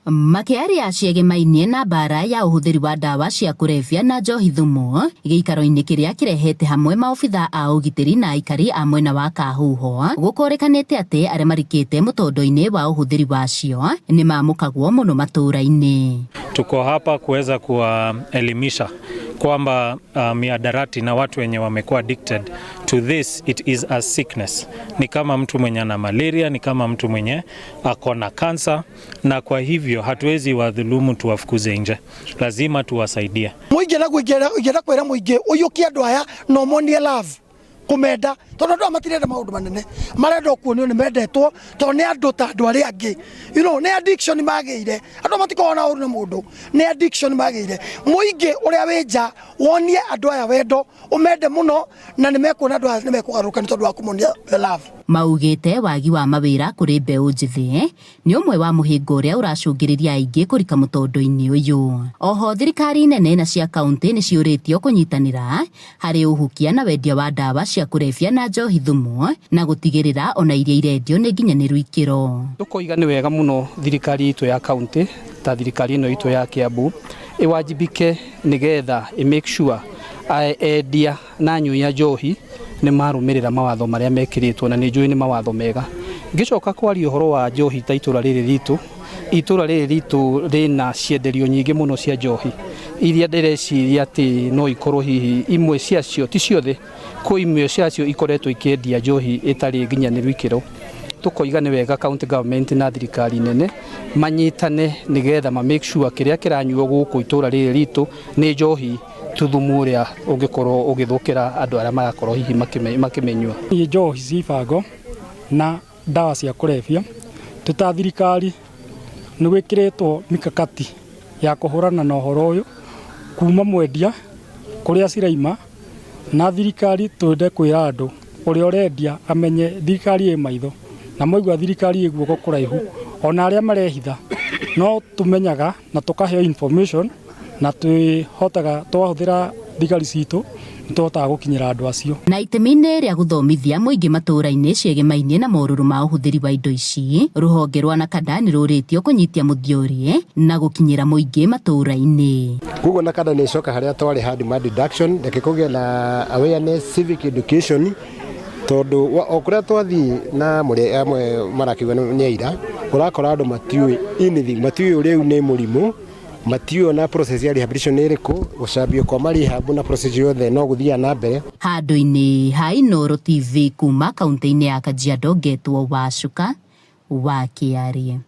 Makiaria ciĩgĩmainie na mbara ya ũhũthĩri wa ndawa cia kũrebia na njohi thumu gĩikaro-inĩ kĩrĩa kĩrehete hamwe maobitha a ũgitĩri na aikari a mwena wa Kahuho gũkũrĩkanĩte atĩ arĩa marikĩte mũtondo-inĩ wa ũhũthĩri wacio nĩ mamũkagwo mũno matũũra-inĩ. Tuko hapa kuweza kuwaelimisha kwamba miadarati na watu wenye wamekuwa addicted to this, it is a sickness. Ni kama mtu mwenye ana malaria, ni kama mtu mwenye akona kansa, na kwa hivyo hatuwezi wadhulumu tuwafukuze nje. Lazima tuwasaidie. Mũingĩ na gwĩkĩra kwĩra mũingĩ ũyũkie andũ aya no monie love kumenda tondu andũ matirenda maũndũ manene marenda kuonio nĩ mendetwo to nĩ andũ ta andũ arĩa angĩ nĩ addiction magĩire andũ matikona ũru na mũndũ nĩ addiction magĩire mũingĩ ũrĩa wĩ nja wonie andũ aya wendo ũmende mũno na nĩ mekuona andũ aya nĩ mekũgarũrũka nĩ tondũ wa kũmonia love. Maugĩte wagi wa mawĩra kũrĩ mbeũ njĩthĩ nĩ ũmwe wa mũhĩnga ũrĩa ũracũngĩrĩria aingĩ kũrika mũtondo-inĩ ũyũ. Oho thirikari nene na cia kaunti nĩ ciũrĩtio kũnyitanĩra harĩ ũhukia na wendia wa ndawa cia kũrebia na njohi thumu na gũtigĩrĩra ona iria irendio nĩ nginyanĩru ikĩro. Tũkoiga nĩ wega mũno thirikari itũ ya kaunti ta thirikari ĩno itũ ya Kiambu ĩwajibike nĩgetha make sure endia na anyui a njohi nĩ marũmĩrĩra mawatho marĩa mekĩrĩtwo na nĩ njũĩ nĩ mawatho mega. Ngĩcoka kwaria ũhoro wa njohi ta itũra rĩrĩ ritũ rĩna cienderio nyingĩ mũno cia njohi iria ndĩreciria atĩ no ikorwo hihi imwe ciacio ti ciothe kwĩ imwe ciacio ikoretwo ikĩendia njohi ĩtarĩ nginyanĩru ikĩro. Tũkoiga nĩ wega county government na thirikari nene manyitane nĩgetha make sure kĩrĩa kĩranyuo gũkũ itũra rĩrĩ ritũ nĩ njohi tuthumu ũrĩa ũngĩkorwo ũgĩthũkĩra andũ arĩa marakorwo hihi makĩmenyua. Njohi cibango na ndawa cia kũrebia tuta thirikari nĩ gwĩkĩrĩtwo mikakati ya kũhũrana na ũhoro ũyũ kuma mwendia kũrĩa ciraima na thirikari twende kwĩra andũ ũrĩa ũrendia amenye thirikari ĩ maitho na moigua thirikari ĩ guoko kũraihu ona arĩa marehitha no tũmenyaga na tũkaheo information na twĩhotaga twahũthĩra thigari citũ nĩtũhotaga gũkinyĩra andũ acio. Na itemi-inĩ rĩa gũthomithia mũingĩ matũũra-inĩ ciĩgĩmainie na morũrũ ma ũhũthĩri wa indo ici, rũhonge rwa NACADA nĩ rũrĩtio kũnyitia mũthiũri na gũkinyĩra mũingĩ matũũra-inĩ. Koguo NACADA nĩ icoka harĩa twarĩ ha demand reduction reke kũgĩa na awareness civic education tondũ o kũrĩa twathiĩ na mũrĩa amwe marakiuga nĩ aira ũrakora andũ matiũĩ anything, matiũĩ ũrĩa nĩ mũrimũ, matiũĩ na process ya rehabilitation ĩrĩkũ, gũcambio kwa marehab na process yothe no gũthiĩ na mbere. Handũ-inĩ ha Inooro TV kuma kaunti-inĩ ya Kajiado, Ngetwo Wacuka wa Kiarie.